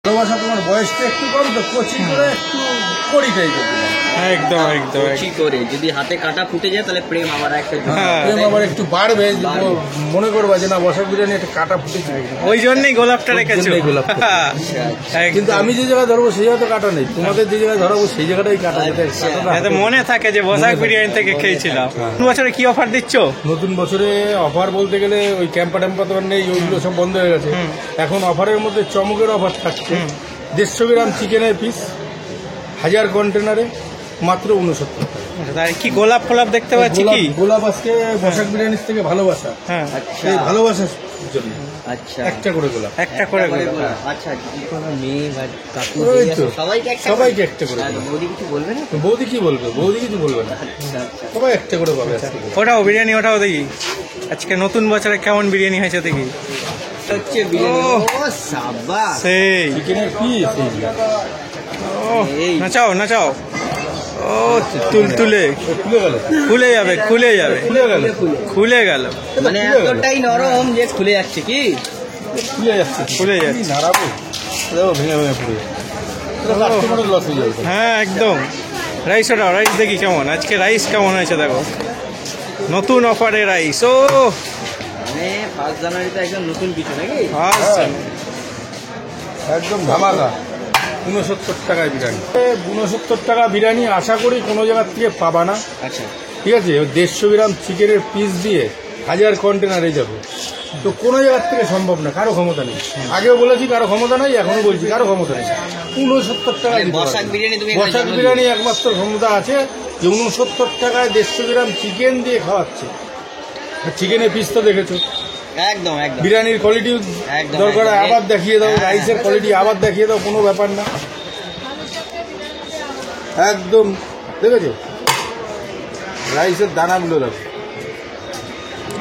ভালোবাসা তোমার বয়সটা একটু কম তো, কোচিং করে একটু করি টাইপের। একদম একদম কি করে যদি হাতে কাটা ফুটে যায় তাহলে প্রেম আবার একটা প্রেম আবার একটু বাড়বে, মনে করবা যে না বসাক বিরিয়ানি একটা কাটা ফুটেছে, ওই জন্যই গোলাপটা রেখেছো। কিন্তু আমি যে জায়গায় ধরবো সেই জায়গায় তো কাটা নেই, তোমাদের যে জায়গায় ধরাবো সেই জায়গাটাই কাটা। যাতে মনে থাকে যে বসাক বিরিয়ানি থেকে খেয়েছিলাম। নতুন বছরে কি অফার দিচ্ছ? নতুন বছরে অফার বলতে গেলে ওই ক্যাম্পা ট্যাম্পা তো নেই, ওইগুলো সব বন্ধ হয়ে গেছে। এখন অফারের মধ্যে চমকের অফার থাকছে। 150 গ্রাম চিকেনের পিস 1000 কন্টেনারে মাত্র 69 টাকা। কি গোলাপ ফোলাপ দেখতে পাচ্ছি, কি গোলাপ আজকে বসাক বিরিয়ানির থেকে ভালোবাসা, সেই ভালোবাসার জন্য একটা করে গোলাপ, একটা করে গোলাপ। আচ্ছা, মেয়ে বা কাকু সবাইকে একটা করে। বৌদি কিছু বলবে না? বৌদি কি বলবে? বৌদি কিছু বলবে না, সবাই একটা করে পাবে। ওটাও বিরিয়ানি, ওটাও দেখি আজকে নতুন বছরে কেমন বিরিয়ানি হয়েছে দেখি। হচ্ছে বিরিয়ানি সেই চিকেনের পিস, নাচাও নাচাও। ও তুলতুলে খুলে যাবে, খুলে যাবে, খুলে গেল। মানে এতটাই নরম যে খুলে যাচ্ছে, কি খুলে যাচ্ছে, খুলে যাচ্ছে। নাড়াবো ভেঙে ভেঙে পড়ে লস হয়ে যাবে। হ্যাঁ একদম। রাইস, ওটাও রাইস দেখি কেমন আজকে, রাইস কেমন হয়েছে দেখো, নতুন অফারে রাইস। ও মানে 1 জানুয়ারিতে একদম নতুন কিছু নাকি, একদম ধামাকা। 69 টাকায় বিরিয়ানি, 69 টাকা বিরিয়ানি আশা করি কোনো জায়গার থেকে পাবা না। আচ্ছা ঠিক আছে, 150 গ্রাম চিকেনের পিস দিয়ে 1000 কন্টেনারে যাবে, তো কোনো জায়গার থেকে সম্ভব না, কারো ক্ষমতা নেই। আগেও বলেছি কারো ক্ষমতা নেই, এখনো বলছি কারো ক্ষমতা নেই। 69 টাকায় বসাক বিরিয়ানি, বসাক বিরিয়ানি একমাত্র ক্ষমতা আছে যে 69 টাকায় 150 গ্রাম চিকেন দিয়ে খাওয়াচ্ছে। চিকেনের পিস তো দেখেছো, একদম একদম। বিরিয়ানির কোয়ালিটি দরকার আবার দেখিয়ে দাও, রাইসের কোয়ালিটি আবার দেখিয়ে দাও, কোনো ব্যাপার না, একদম দেখেছো। রাইসের দানাগুলো দেখো,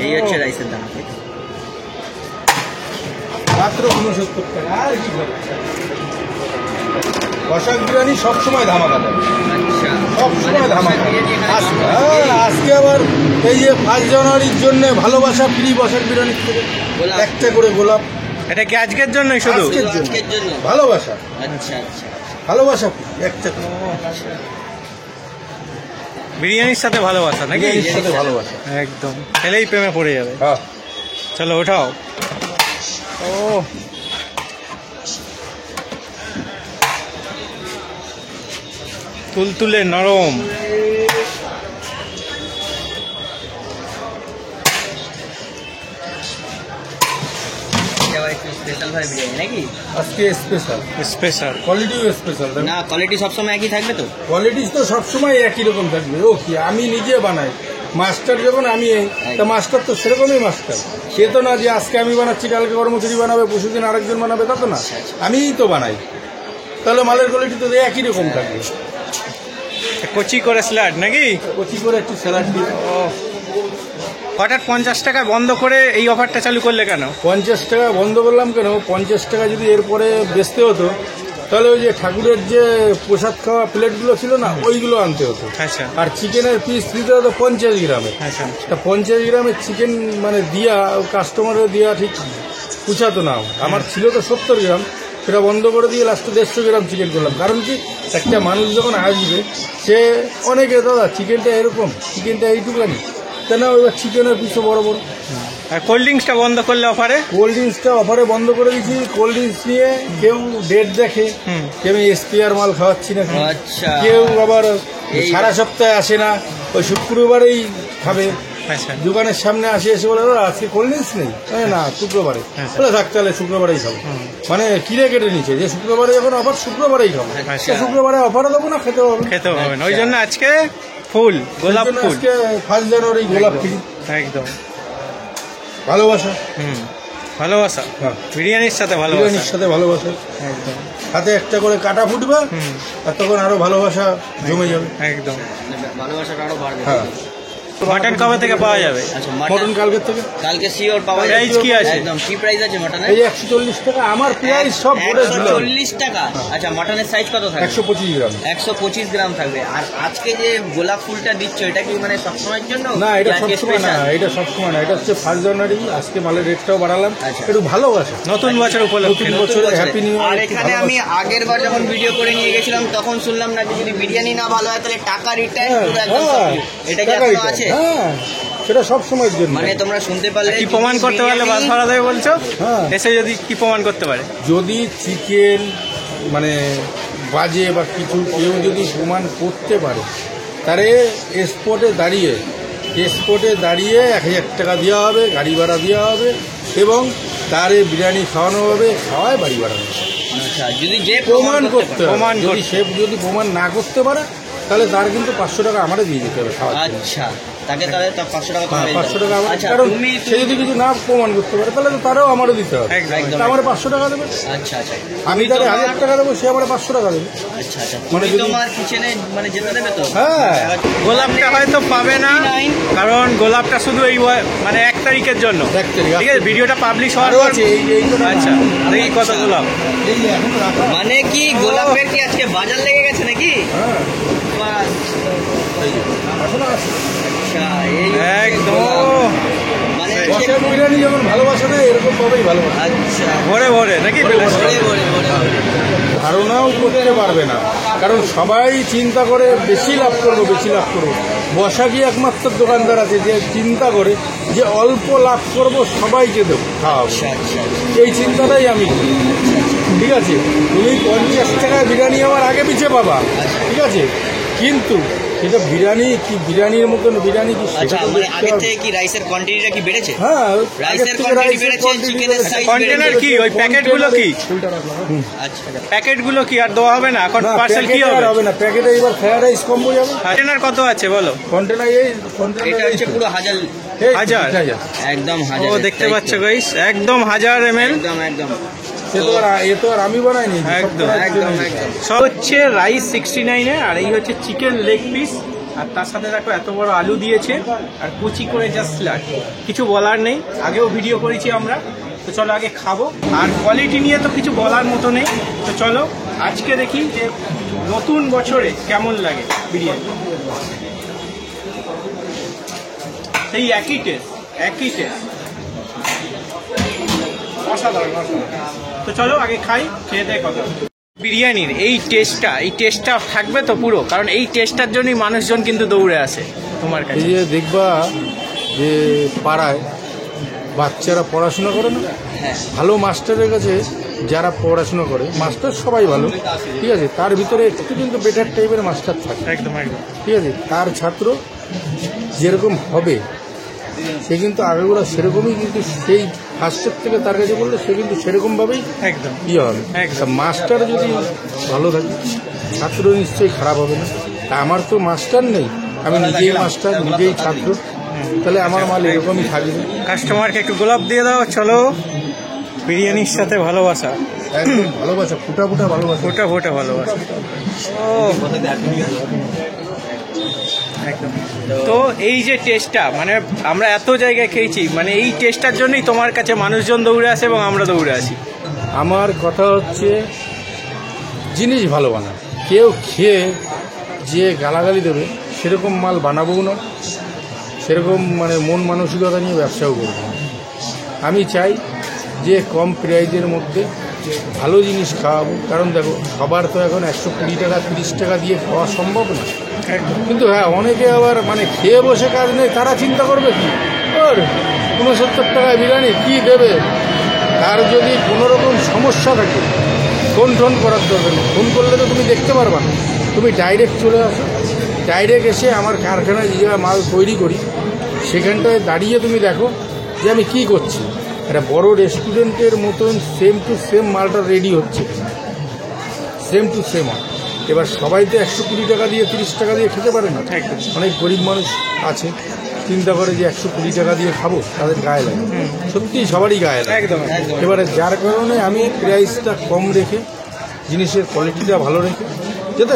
এই হচ্ছে রাইসের দানা, মাত্র 69 টাকা। আর কি বসাক বিরিয়ানি সবসময় ধামাকা দেয়, সবসময় ধামাকা। আজকে আবার এই যে 1 জানুয়ারির জন্য ভালোবাসা ফ্রি বসাক বিরিয়ানির থেকে একটা করে গোলাপ। এটা কি আজকের জন্যই শুধু? আজকের জন্য ভালোবাসা, আচ্ছা আচ্ছা, ভালোবাসা একটা বিরিয়ানির সাথে ভালোবাসা নাকি? বিরিয়ানির সাথে ভালোবাসা একদম, খেলেই প্রেমে পড়ে যাবে। হ্যাঁ চলো ওঠাও। ও তুলতুলে নরম। স্পেশাল ভাবে বিরিয়ানি নাকি আজকে? স্পেশাল, স্পেশাল কোয়ালিটিও স্পেশাল না? কোয়ালিটি সবসময় একই থাকবে তো? কোয়ালিটি তো সবসময় একই রকম থাকবে। ও কি, আমি নিজে বানাই, মাস্টার যখন আমি, তা মাস্টার তো সেরকমই মাস্টার। সে তো না যে আজকে আমি বানাচ্ছি কালকে কর্মচারী বানাবে, পরশুদিন আরেকজন বানাবে, তা তো না, আমিই তো বানাই। তাহলে মালের কোয়ালিটি তো একই রকম থাকবে। কচি করে স্যালাড নাকি? কচি করে একটু স্যালাড দিয়ে। হঠাৎ 50 টাকায় বন্ধ করে এই অফারটা চালু করলে কেন? 50 টাকা বন্ধ করলাম কেন? 50 টাকা যদি এরপরে বেচতে হতো তাহলে ওই যে ঠাকুরের যে প্রসাদ খাওয়া প্লেটগুলো ছিল না, ওইগুলো আনতে হতো। আচ্ছা। আর চিকেনের পিস দিতে হতো 50 গ্রামে। আচ্ছা, তা 50 গ্রামের চিকেন মানে দিয়া কাস্টমারের দিয়া ঠিক পুষাতো না। আমার ছিল তো 70 গ্রাম, সেটা বন্ধ করে দিয়ে লাস্টে 150 গ্রাম চিকেন করলাম। কারণ কি, একটা মানুষ যখন আসবে সে অনেকে দাদা চিকেনটা এরকম, চিকেনটা এইটুকানি, কেন এবার চিকেনের পিসও বড় বড়। আর কোল্ড ড্রিঙ্কসটা বন্ধ করলে অফারে? কোল্ড ড্রিঙ্কসটা অফারে বন্ধ করে দিচ্ছি। কোল্ড ড্রিঙ্কস নিয়ে কেউ ডেট দেখে, কেউ এসপিআর মাল খাওয়াচ্ছি না, কেউ আবার সারা সপ্তাহে আসে না, ওই শুক্রবারেই খাবে। দোকানের সামনে আসে, এসে বলে আজকে কোল্ড ড্রিঙ্কস নেই, না শুক্রবারে, বলে থাক তাহলে শুক্রবারেই খাবো। মানে কিনে কেটে নিচ্ছে যে শুক্রবারে যখন অফার শুক্রবারেই খাবো, শুক্রবারে অফারে দেবো না, খেতে হবে, খেতে হবে। ওই জন্য আজকে ফুল গোলাপ ফুল, আজকে 1 জানুয়ারি গোলাপ ফ্রি। একদম ভালোবাসা, ভালোবাসা বিরিয়ানির সাথে ভালোবাসা, বিরিয়ানির সাথে ভালোবাসা, একদম। হাতে একটা করে কাটা ফুটবে, আর তখন আরো ভালোবাসা জমে যাবে, একদম ভালোবাসাটা আরো বাড়বে। হ্যাঁ। মাটন কবে থেকে পাওয়া যাবে? আচ্ছা মটন কালকের থেকে। কালকে শিওর পাওয়া যাবে। প্রাইস কি আছে? একদম কি প্রাইস আছে মটনের? এই 140 টাকা আমার প্রাইস সব বলে ঝুলানো। 140 টাকা। আচ্ছা মটনের সাইজ কত থাকবে? 125 গ্রাম। 125 গ্রাম থাকবে। আর আজকে যে গোলাপ ফুলটা দিচ্ছ এটা কি মানে সবসময়ের জন্য? না এটা আজকে সবসময় না, special? এটা সবসময় না, এটা হচ্ছে 1 জানুয়ারি। আজকে মালের রেটটাও বাড়ালাম, আচ্ছা। একটু ভালোবাসা। নতুন বছর উপলক্ষে। নতুন বছরে হ্যাপি নিউ আর ইয়ার। এখানে আমি আগের বার যখন ভিডিও করে নিয়ে গেছিলাম তখন শুনলাম না যে যদি বিরিয়ানি না ভালো হয় তাহলে টাকা রিটার্ন পুরো একদম সব। এটা কি এখনো আছে? হ্যাঁ সেটা সব সময়ের জন্য। মানে তোমরা শুনতে পারলে কি প্রমাণ করতে পারলে বাস বিরিয়ানি- ভাড়া দেবে বলছো? হ্যাঁ। এসে যদি কি প্রমাণ করতে পারে? যদি চিকেন মানে বাজে বা কিছু কেউ যদি প্রমাণ করতে পারে তাহলে স্পটে দাঁড়িয়ে 1000 টাকা দেওয়া হবে, গাড়ি ভাড়া দেওয়া হবে এবং তারে বিরিয়ানি খাওয়ানো হবে, খাওয়ায় বাড়ি ভাড়া হবে। আচ্ছা যদি যে প্রমাণ করতে হবে। প্রমাণ যদি সে যদি প্রমাণ না করতে পারে তাহলে তার কিন্তু 500 টাকা আমারে দিয়ে দিতে হবে খাওয়ার জন্য। আচ্ছা তাকে তাহলে 500 টাকা হ্যাঁ, তোমাকে 500 দিতে টাকা হবে। আমার, আচ্ছা কারণ তুমি সে যদি কিছু না প্রমাণ করতে পারে তাহলে তো তারও আমারও দিতে হবে। একদম। তা আমার 500 টাকা দেবে, আচ্ছা আচ্ছা আমি তাহলে 1000 টাকা দেবো, সে আমার 500 টাকা দেবে। আচ্ছা আচ্ছা মানে তুমি যদি- তোমার কিচেনে মানে যেতে দেবে তো? হ্যাঁ। গোলাপটা হয়তো পাবে না, কারণ গোলাপটা শুধু এই মানে 1 তারিখের জন্য। 1 তারিখ। ঠিক আছে, ভিডিওটা পাবলিশ হওয়ার আরও পর। আছে, এই কটা। আচ্ছা দেখি কত গোলাপ। এই যে এখনো রাখা। মানে কি গোলাপের কি আজকে বাজার লেগে গেছে নাকি? হ্যাঁ, বাস, এই যে, এখনো আছে। আচ্ছা এই হচ্ছে একদম গোলাপ। মানে হচ্ছে- বসার বিরিয়ানি যখন ভালোবাসা দেয় এরকম ভাবেই ভালোবাসা। আচ্ছা ভরে ভরে নাকি? বলে বলে বলে ধারণাও করতে পারবে না, কারণ সবাই চিন্তা করে বেশি লাভ করবো, বেশি লাভ করবো। বসাকি একমাত্র দোকানদার আছে যে চিন্তা করে যে অল্প লাভ করব, সবাইকে দেবো, খাওয়াবো। আচ্ছা আচ্ছা এই চিন্তাটাই আমি করি। ঠিক আছে, তুমি 50 টাকায় বিরিয়ানি আমার আগে পিছিয়ে পাবা, ঠিক আছে, কিন্তু সেটা বিরিয়ানি কি বিরিয়ানির মতন বিরিয়ানি কি সেটা আচ্ছা তো মানে দেখতে আগের হবে। থেকে কি রাইসের কোয়ান্টিটিটা কি বেড়েছে? হ্যাঁ, রাইসের আগের থেকে quantity রাইসের বেড়েছে, quantity চিকেনের বেড়েছে। size কন্টেনার কি ওই প্যাকেটগুলো কি? ফুলটা রাখলাম। আচ্ছা প্যাকেটগুলো কি আর দেওয়া হবে না এখন? না, পার্সেল কি প্যাকেটে আর হবে? হবে না, প্যাকেটে এবার ফ্রাইড রাইস কম্বো যাবে। কন্টেনার কত আছে বলো? কন্টেনার এই এটা কন্টেনার হচ্ছে পুরো 1000 হাজার? একদম ও 1000 দেখতে পাচ্ছ গাইস, একদম 1000 ml। একদম একদম এ তো আর আমি বানাইনি, একদম, একদম একদম সব হচ্ছে রাইস 69 এ, আর এই হচ্ছে চিকেন লেগ পিস, আর তার সাথে দেখো এত বড় আলু দিয়েছে আর কুচি করে জাস্ট স্যালাড। কিছু বলার নেই, আগেও ভিডিও করেছি আমরা। তো চলো আগে খাবো, আর কোয়ালিটি নিয়ে তো কিছু বলার মতো নেই। তো চলো আজকে দেখি যে নতুন বছরে কেমন লাগে বিরিয়ানি। সেই একই টেস্ট, একই টেস্ট, অসাধারণ অসাধারণ। তো চলো আগে খাই, খেয়ে দেয় কথা। বিরিয়ানির এই টেস্টটা থাকবে তো পুরো, কারণ এই টেস্টটার জন্যই মানুষজন কিন্তু দৌড়ে আসে তোমার এই কাছে। যে দেখবা যে পাড়ায় বাচ্চারা পড়াশোনা করে না, হ্যাঁ ভালো মাস্টারের কাছে যারা পড়াশোনা করে, মাস্টার সবাই ভালো, ঠিক আছে, তার ভিতরে একটু কিন্তু বেটার টাইপের মাস্টার থাকে, একদম একদম ঠিক আছে, তার ছাত্র যেরকম হবে সে কিন্তু আগেগুলো সেরকমই, কিন্তু সেই ফার্স্টের থেকে তার কাছে বললে সে কিন্তু সেরকমভাবেই একদম ইয়ে হবে। একদম। তা মাস্টার যদি ভালো থাকে ছাত্র নিশ্চয়ই খারাপ হবে না। তা আমার তো মাস্টার নেই, আমি নিজেই মাস্টার, নিজেই ছাত্র, তাহলে আমার মাল এরকমই থাকবে। কাস্টমারকে একটু গোলাপ দিয়ে দাও। চলো, বিরিয়ানির সাথে ভালোবাসা, একদম ভালোবাসা, ফুটা ফুটা ভালোবাসা। ফোটা ফোটা ভালোবাসা। ও একদম। তো এই যে টেস্টটা, মানে আমরা এত জায়গায় খেয়েছি, মানে এই টেস্টটার জন্যই তোমার কাছে মানুষজন দৌড়ে আসে এবং আমরা দৌড়ে আসি। আমার কথা হচ্ছে জিনিস ভালো বানা, কেউ খেয়ে যে গালাগালি দেবে সেরকম মাল বানাবও না, সেরকম মানে মন মানসিকতা নিয়ে ব্যবসাও করবো না। আমি চাই যে কম প্রাইজের মধ্যে ভালো জিনিস খাওয়াবো, কারণ দেখো সবার তো এখন 120 টাকা 30 টাকা দিয়ে খাওয়া সম্ভব না। কিন্তু হ্যাঁ, অনেকে আবার মানে খেয়ে বসে কাজ নেই, তারা চিন্তা করবে কি ওর 69 টাকায় বিরিয়ানি কী দেবে। তার যদি কোনোরকম সমস্যা থাকে ফোন করার দরকার নেই, ফোন করলে তো তুমি দেখতে পারবা না, তুমি ডাইরেক্ট চলে আসো, ডাইরেক্ট এসে আমার কারখানায় যে মাল তৈরি করি সেখানটায় দাঁড়িয়ে তুমি দেখো যে আমি কি করছি। একটা বড় রেস্টুরেন্টের মতন সেম টু সেম মালটা রেডি হচ্ছে, সেম টু সেম। এবার সবাই তো 120 টাকা দিয়ে 30 টাকা দিয়ে খেতে পারে না, অনেক গরিব মানুষ আছে চিন্তা করে যে 120 টাকা দিয়ে খাবো, তাদের গায়ে লাগে, সত্যি সবারই গায়ে লাগে। একদম এবারে যার কারণে আমি প্রাইসটা কম রেখে জিনিসের কোয়ালিটিটা ভালো রেখে যাতে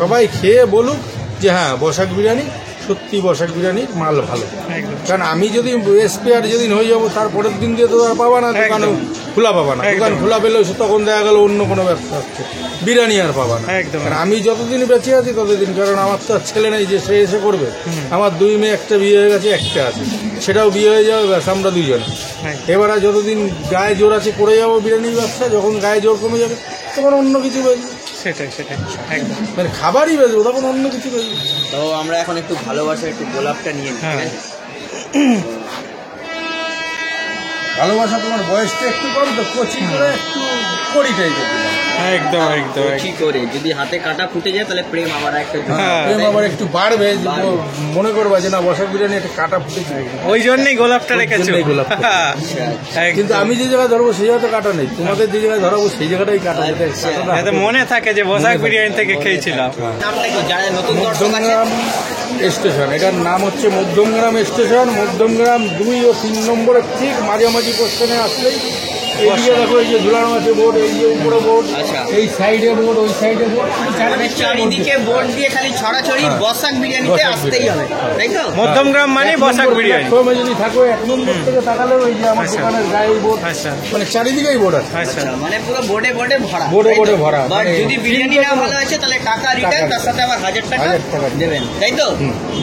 সবাই খেয়ে বলুক যে হ্যাঁ বসাক বিরিয়ানি সত্যি বসাক বিরিয়ানির মাল ভালো। একদম। কারণ আমি যদি স্পেয়ার যেদিন হয়ে যাবো তারপরের দিন দিয়ে তো আর পাবা না, দোকানে খোলা পাবা না, দোকান খোলা পেলেও সে তখন দেখা গেল অন্য কোনো ব্যবসা হচ্ছে, বিরিয়ানি আর পাবা না। একদম। কারণ আমি যতদিন বেঁচে আছি ততদিন, কারণ আমার তো আর ছেলে নেই যে সে এসে করবে। আমার 2 মেয়ে, একটা বিয়ে হয়ে গেছে, একটা আছে, সেটাও বিয়ে হয়ে যাবে, ব্যাস আমরা 2 জন। এবার আর যতদিন গায়ে জোর আছে করে যাবো বিরিয়ানির ব্যবসা, যখন গায়ে জোর কমে যাবে তখন অন্য কিছু বেচবো। সেটাই একদম, মানে খাবারই বেচবো, তখন অন্য কিছু বেচবো। তো আমরা এখন একটু ভালোবাসা একটু গোলাপটা নিয়ে নিই। হ্যাঁ। ভালোবাসা তোমার বয়সটা একটু কম তো, কোচিং করে একটু কড়ি টাইপের দিলাম। একদম কি করে যদি হাতে কাটা ফুটে যায় তাহলে প্রেম আবার একটা প্রেম আবার একটু বাড়বে, মনে করবা যে না বসাক বিরিয়ানি একটা কাটা ফুটেছে, ওই জন্যই গোলাপটা রেখেছো। কিন্তু আমি যে জায়গায় ধরবো সেই জায়গায় কাটা নেই, তোমাদের যে জায়গায় ধরাবো সেই জায়গাটাই কাটা। যাতে মনে থাকে যে বসাক বিরিয়ানি থেকে খেয়েছিলাম। নামটা কি যারা নতুন দর্শক আছে? মধ্যমগ্রাম স্টেশন, এটার নাম হচ্ছে মধ্যমগ্রাম স্টেশন। মধ্যমগ্রাম 2 ও 3 নম্বরের ঠিক মাঝামাঝি কোশ্চেনে আসলেই এদিকে দেখো, এই যে ঝুলানো আছে বোর্ড, এই যে উপরে বোর্ড, এই সাইডে বোর্ড, ওই সাইডে বোর্ড, চারিদিকে বোর্ড দিয়ে খালি ছড়াছড়ি বসাক বিরিয়ানিতে আসতেই হবে, তাই তো? মধ্যমগ্রাম মানে বসাক বিরিয়ানি। প্ল্যাটফর্মে যদি থাকো 1 নম্বর থেকে তাকালে ওই যে আমার দোকানের গায়ে বোর্ড, মানে চারিদিকেই বোর্ড আছে। আচ্ছা, মানে পুরো বোর্ডে ভরা, বোর্ডে ভরা। বাট যদি বিরিয়ানি না ভালো আছে তাহলে টাকা রিটার্ন, তার সাথে আবার 1000 টাকা দেবেন, তাই তো?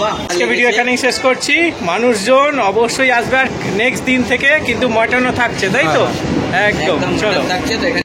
বাহ। আজকে ভিডিও এখানেই শেষ করছি। মানুষজন অবশ্যই আসবে আর নেক্সট দিন থেকে কিন্তু মটনও থাকছে, তাই তো? একদম, চলো। থাকছে তো এখানে।